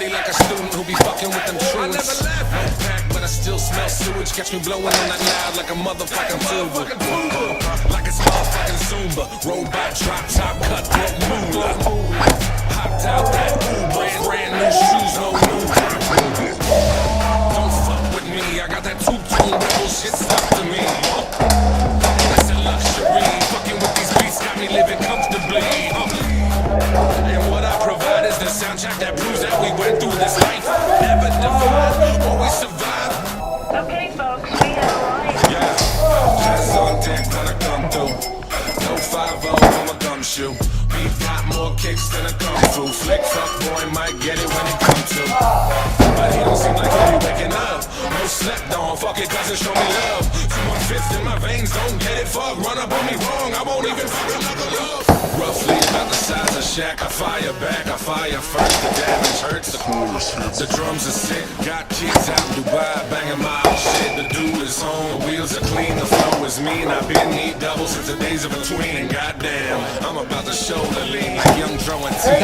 study like a student who be fucking with them truants. I never left. No pack, but I still smell sewage. Catch me blowing on that loud like a motherfucking tuba. Like it's motherfucking Zumba. Robot, drop top, cut, broke moolah. Hopped out that Uber, brand new shoes, no new. Don't fuck with me, I got that two-tone bullshit stuck to me. That's a luxury, fucking with these beats got me living comfortably. And what I provide is the soundtrack that proves that we went through this life. Never divide, always survive. Okay, folks, we have arrived. Yeah, jazz on deck when I come through. No 5-0 on my gumshoe. We got more kicks than a kung fu. Flick fuck boy might get it when it comes to. But he don't seem like he be waking up. No slept on, fuck it doesn't show me love. 2-1-5 in my veins, don't get it, fuck. Run up on me wrong, I won't even fucking knuckle up. Roughly about the size of Shaq, I fire back, I fire first. The damage hurts, the drums are sick. Got kids out in Dubai, banging my old shit. The dude is home, the wheels are clean, the flow is mean. I've been need double since the days of between. And goddamn, I'm about to show the lean like Young Dro and T.I.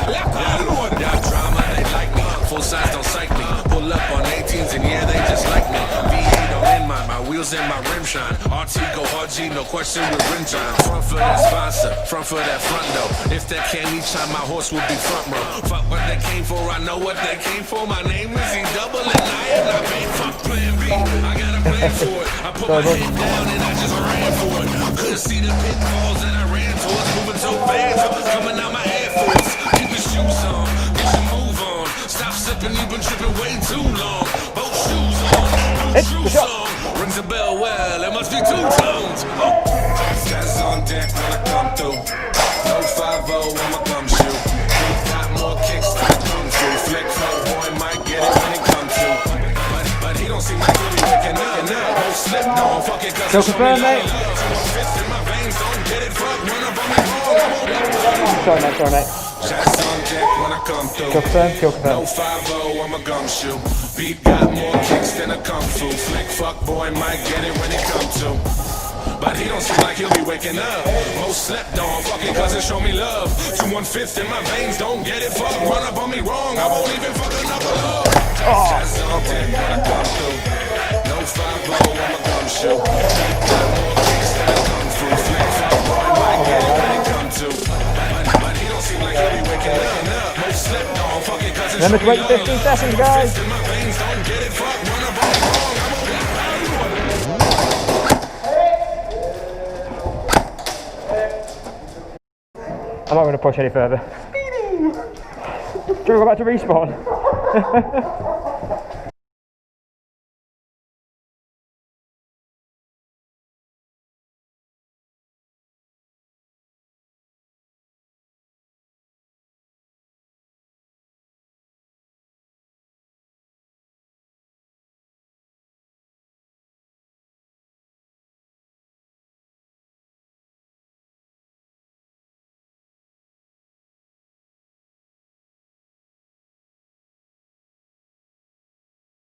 Y'all drama, they like me. Full size don't psych me. Pull up on 18s and yeah, they just like me. V8 on in my wheels and my rim shine. RT go RG, no question with rim time. Front for that sponsor, front for that front door. If that can't each time, my horse will be front row. Fuck what they came for, I know what they came for. My name is E-double and I am not made. Fuck plan B, I got a plan for it. I put my head down and I just ran for it. Couldn't see the pitfalls that I ran towards. Moving so fast, coming out my Air Force. Keep your shoes on, get your move on. Stop slipping, you've been tripping way too long. Both shoes on, no true song. Rings a bell, well, it must be two tones. Jazz on deck when I come through. No 5-0 on my gumshoe. We got more kicks than a kung fu. Flick fuck boy might get it when it comes to. But he don't seem like he be waking up. No slip, no fuck it, cause it's confirm, mate. Fist in my veins, don't get it, fuck, run up on me wrong. Sorry, mate. Jazz on deck when I come through. Confirm. No 5-0 on my gumshoe. Beat got more kicks than a kung fu. Flick fuck boy might get it when it comes to. But he don't seem like he'll be waking up. Most slept on, fucking cousin show me love. 2-1-5 in my veins, don't get it, fuck. Run up on me wrong, I won't even fucking knuckle up. Jazz on deck when I come through. No 5-0 on my gumshoe. Beat got more kicks than a kung fu. Flick fuck boy might get it when it comes to. But he don't seem like he'll be waking up. Most slept on, fucking cousin show Remember to me wait love. 15 seconds, guys. In my veins, don't get it, fuck. Run up on me wrong, I won't even I'm not going to push any further. Do you want to go back to respawn?